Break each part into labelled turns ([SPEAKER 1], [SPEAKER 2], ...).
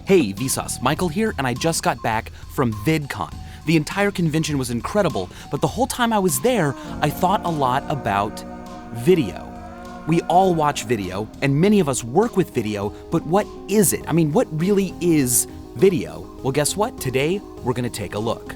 [SPEAKER 1] Hey, Vsauce, Michael here, and I just got back from VidCon. The entire convention was incredible, but the whole time I was there, I thought a lot about video. We all watch video, and many of us work with video, but what is it? I mean, what really is video? Well, guess what? Today, we're gonna take a look.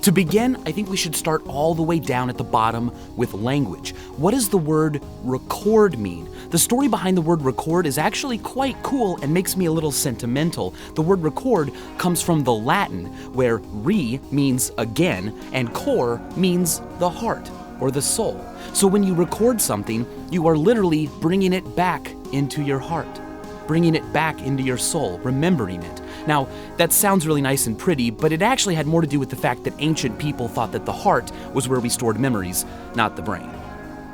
[SPEAKER 1] To begin, I think we should start all the way down at the bottom with language. What does the word record mean? The story behind the word record is actually quite cool and makes me a little sentimental. The word record comes from the Latin, where re means again, and cor means the heart or the soul. So when you record something, you are literally bringing it back into your heart, bringing it back into your soul, remembering it. Now, that sounds really nice and pretty, but it actually had more to do with the fact that ancient people thought that the heart was where we stored memories, not the brain.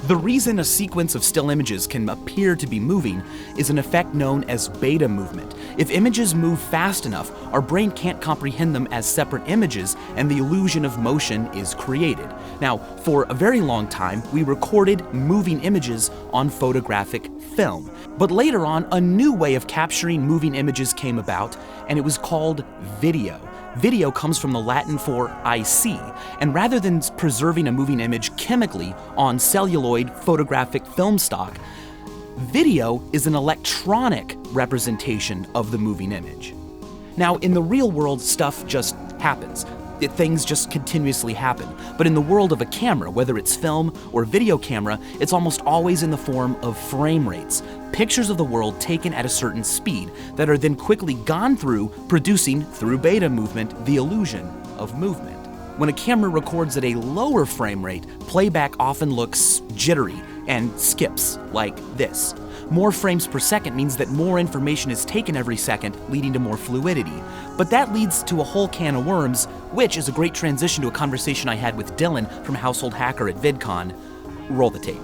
[SPEAKER 1] The reason a sequence of still images can appear to be moving is an effect known as beta movement. If images move fast enough, our brain can't comprehend them as separate images, and the illusion of motion is created. Now, for a very long time, we recorded moving images on photographic film. But later on, a new way of capturing moving images came about, and it was called video. Video comes from the Latin for I see, and rather than preserving a moving image chemically on celluloid photographic film stock, video is an electronic representation of the moving image. Now, in the real world, stuff just happens. Things just continuously happen. But in the world of a camera, whether it's film or video camera, it's almost always in the form of frame rates. Pictures of the world taken at a certain speed that are then quickly gone through, producing, through beta movement, the illusion of movement. When a camera records at a lower frame rate, playback often looks jittery and skips like this. More frames per second means that more information is taken every second, leading to more fluidity. But that leads to a whole can of worms, which is a great transition to a conversation I had with Dylan from Household Hacker at VidCon. Roll the tape.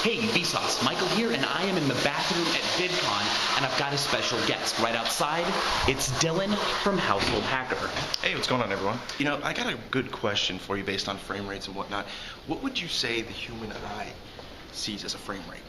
[SPEAKER 1] Hey, Vsauce, Michael here, and I am in the bathroom at VidCon, and I've got a special guest right outside. It's Dylan from Household Hacker.
[SPEAKER 2] Hey, what's going on, everyone? You know, I got a good question for you based on frame rates and whatnot. What would you say the human eye sees as a frame rate?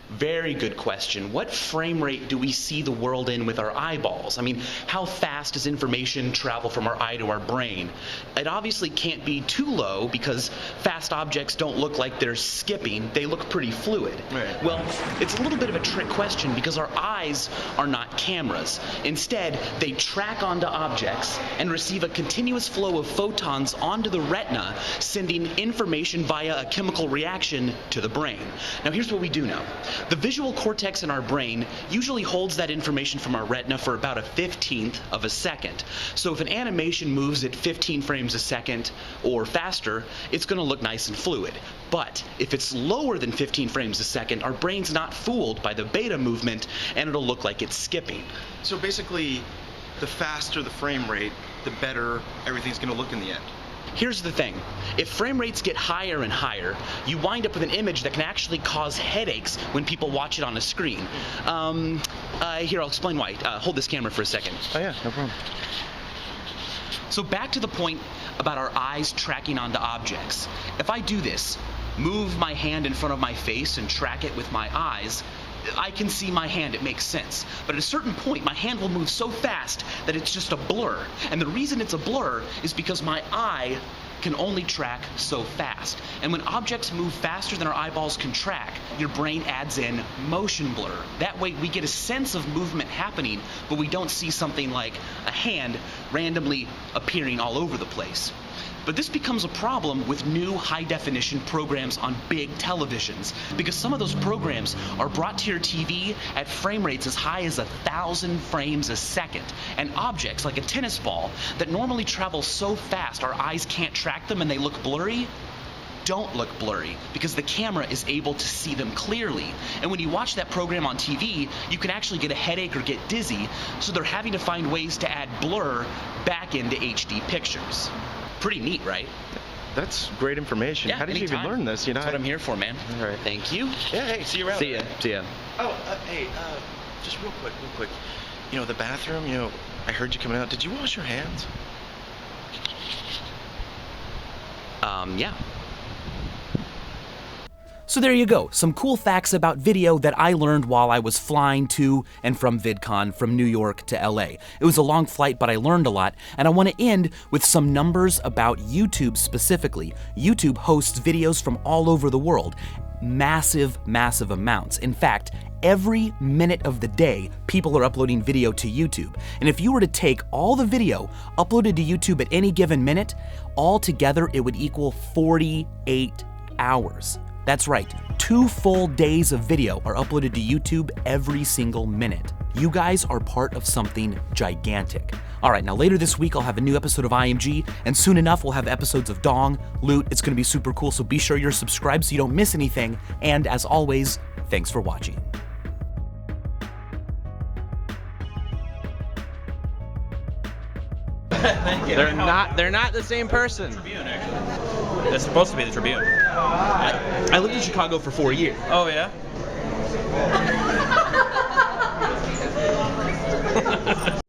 [SPEAKER 1] Very good question. What frame rate do we see the world in with our eyeballs? I mean, how fast does information travel from our eye to our brain? It obviously can't be too low because fast objects don't look like they're skipping. They look pretty fluid.
[SPEAKER 2] Right.
[SPEAKER 1] Well, it's a little bit of a trick question because our eyes are not cameras. Instead, they track onto objects and receive a continuous flow of photons onto the retina, sending information via a chemical reaction to the brain. Now, here's what we do know. The visual cortex in our brain usually holds that information from our retina for about a 15th of a second. So if an animation moves at 15 frames a second or faster, it's going to look nice and fluid. But if it's lower than 15 frames a second, our brain's not fooled by the beta movement, and it'll look like it's skipping.
[SPEAKER 2] So basically, the faster the frame rate, the better everything's going to look in the end.
[SPEAKER 1] Here's the thing. If frame rates get higher and higher, you wind up with an image that can actually cause headaches when people watch it on a screen. Here, I'll explain why. Hold this camera for a second.
[SPEAKER 2] Oh yeah, no problem.
[SPEAKER 1] So back to the point about our eyes tracking onto objects. If I do this, move my hand in front of my face and track it with my eyes, I can see my hand, it makes sense. But at a certain point, my hand will move so fast that it's just a blur. And the reason it's a blur is because my eye can only track so fast. And when objects move faster than our eyeballs can track, your brain adds in motion blur. That way we get a sense of movement happening, but we don't see something like a hand randomly appearing all over the place. But this becomes a problem with new high-definition programs on big televisions, because some of those programs are brought to your TV at frame rates as high as 1,000 frames a second. And objects like a tennis ball that normally travel so fast our eyes can't track them and they look blurry, don't look blurry because the camera is able to see them clearly. And when you watch that program on TV, you can actually get a headache or get dizzy, so they're having to find ways to add blur back into HD pictures. Pretty neat, right?
[SPEAKER 2] That's great information.
[SPEAKER 1] Yeah,
[SPEAKER 2] How did
[SPEAKER 1] anytime.
[SPEAKER 2] you even learn this? You know,
[SPEAKER 1] That's what I'm here for, man.
[SPEAKER 2] All right.
[SPEAKER 1] Thank you.
[SPEAKER 2] Yeah, hey, see you around.
[SPEAKER 1] See ya. See ya.
[SPEAKER 2] Oh, hey, just real quick. You know, the bathroom, I heard you coming out. Did you wash your hands?
[SPEAKER 1] Yeah. So there you go, some cool facts about video that I learned while I was flying to and from VidCon from New York to LA. It was a long flight, but I learned a lot, and I want to end with some numbers about YouTube specifically. YouTube hosts videos from all over the world. Massive, massive amounts. In fact, every minute of the day, people are uploading video to YouTube. And if you were to take all the video uploaded to YouTube at any given minute, altogether it would equal 48 hours. That's right, 2 full days of video are uploaded to YouTube every single minute. You guys are part of something gigantic. All right, now later this week I'll have a new episode of IMG, and soon enough we'll have episodes of Dong, Loot. It's gonna be super cool, so be sure you're subscribed so you don't miss anything. And as always, thanks for watching.
[SPEAKER 3] Thank you. They're not the same person.
[SPEAKER 4] Tribune, actually. That's supposed to be the Tribune.
[SPEAKER 3] I lived in Chicago for 4 years.
[SPEAKER 4] Oh yeah.